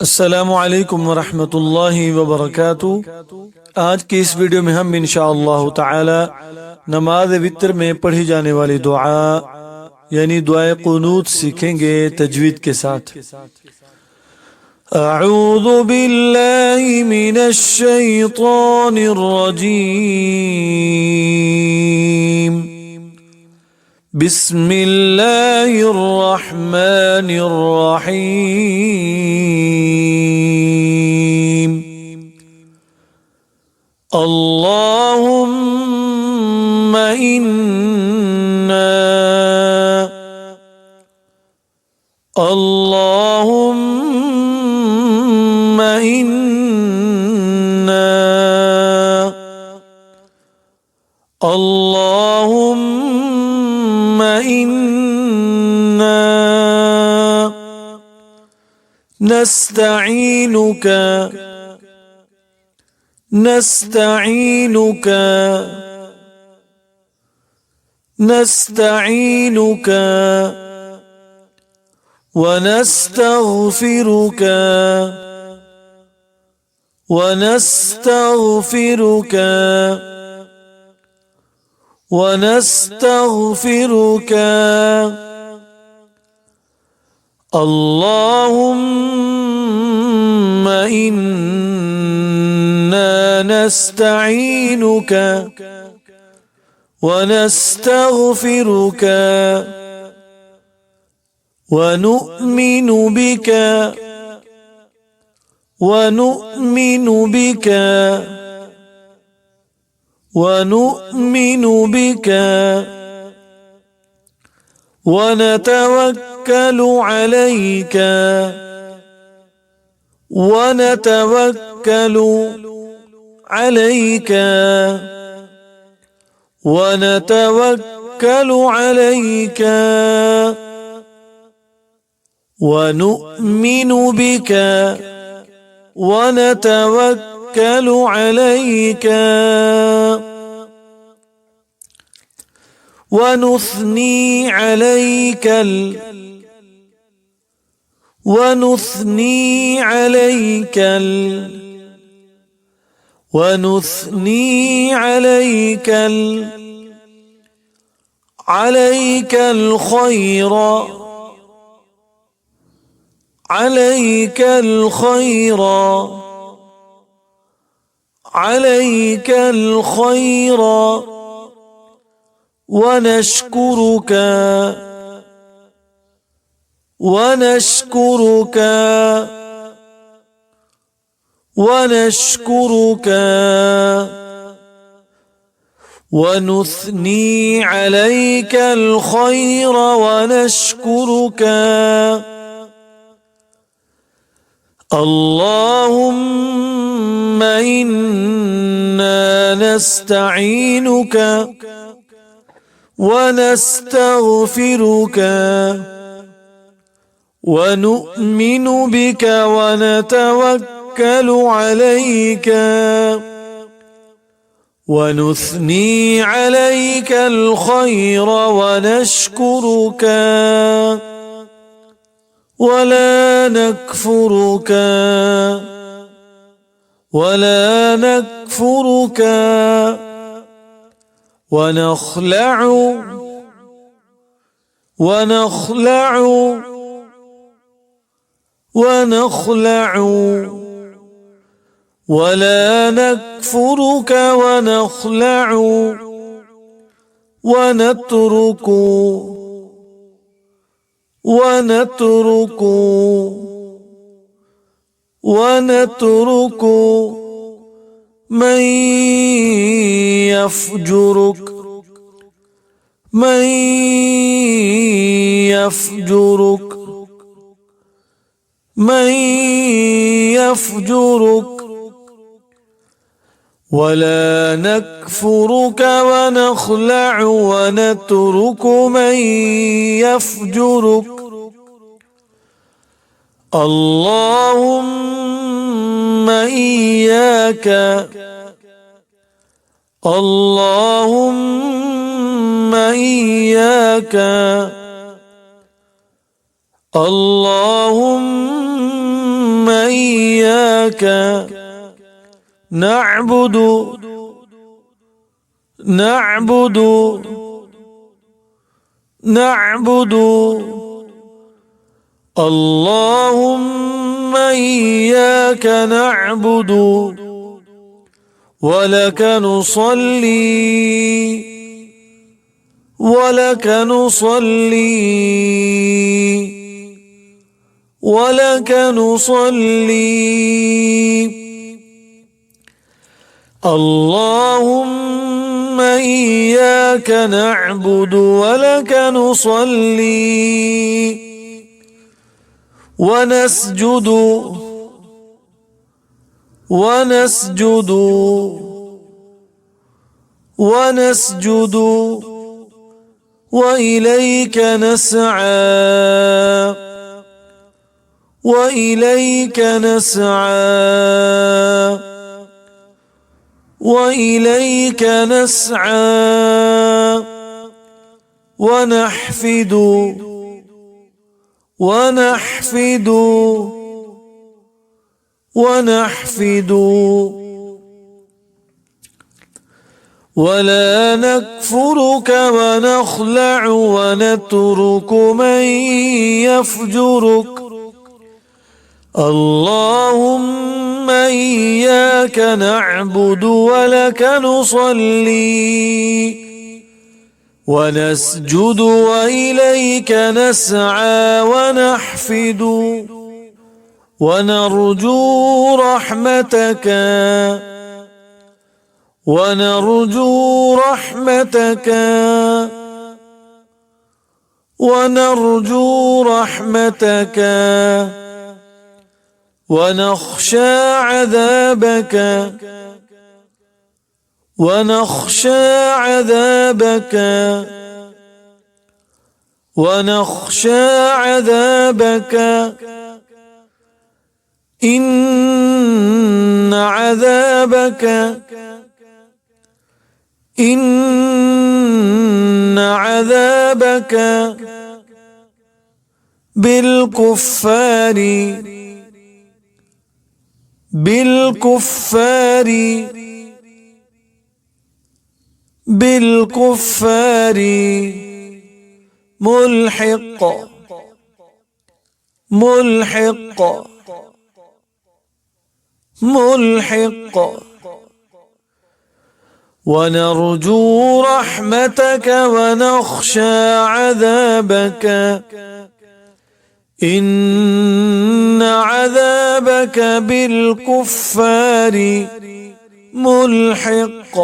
अस्सलामु अलैकुम वरहमतुल्लाहि वबरकातुह। आज की इस वीडियो में हम इंशाअल्लाह ताला नमाज वितर में पढ़ी जाने वाली दुआ यानी दुआए कुनूत सीखेंगे तजवीद के साथ। अऊज़ु बिल्लाहि मिनश शैतानिर रजीम। बिस्मिल्लाहिर रहमानिर रहीम। अल्लाहुम्मा इन्ना अल्लाहुम्मा इन्ना अल्लाहुम्मा इन्ना नस्तईनुका नस्तईनुका नस्तईनुका वनस्तगफिरुका वनस्तगफिरुका वनस्तगफिरुका। अल्लाहुम्मा इन्ना नस्तईनुका वनस्तगफिरुका वनु'मिनु बिका वनु'मिनु बिका वनु'मिनु बिका वनतवक्कलु अलैका वनतवक्कलु अलैका वनतवक्कलु अलैका वनु'मिनु बिका वनतवक्कलु अलैका वनुثني عليك ونثني عليك ونثني عليك عليك الخير عليك الخير عليك الخير ونشكرك ونشكرك ونشكرك ونثني عليك الخير ونشكرك. اللهم إنا نستعينك ونستغفرك ونؤمن بك ونتوكل عليك ونثني عليك الخير ونشكرك ولا نكفرك ولا نكفرك ونخلع ونخلع ونخلع ولا نكفرك ونخلع ونترك ونترك ونترك من يفجرك من يفجرك من يفجرك ولا نكفرك ونخلع ونترك من يفجرك. اللهم إياك اللهم إياك اللهم إياك نعبد نعبد نعبد اللهم إياك نعبد ولك نصلي ولك نصلي ولك نصلي اللهم إياك نعبد ولك نصلي ونسجد ونسجد ونسجد وإليك نسعى وإليك نسعى وإليك نسعى ونحفد ونحفد ونحفد ولا نكفرك ونخلع ونترك من يفجرك اللهم إياك نعبد ولك نصلي ونسجد وإليك نسعى ونحفد ونرجو رحمتك ونرجو رحمتك ونرجو رحمتك ونخشى عذابك ونخشى عذابك ونخشى عذابك إن عذابك إن عذابك بالكفار بالكفار بالكفار ملحق ملحق ملحق ونرجو رحمتك ونخشى عذابك إن عذابك بالكفار ملحق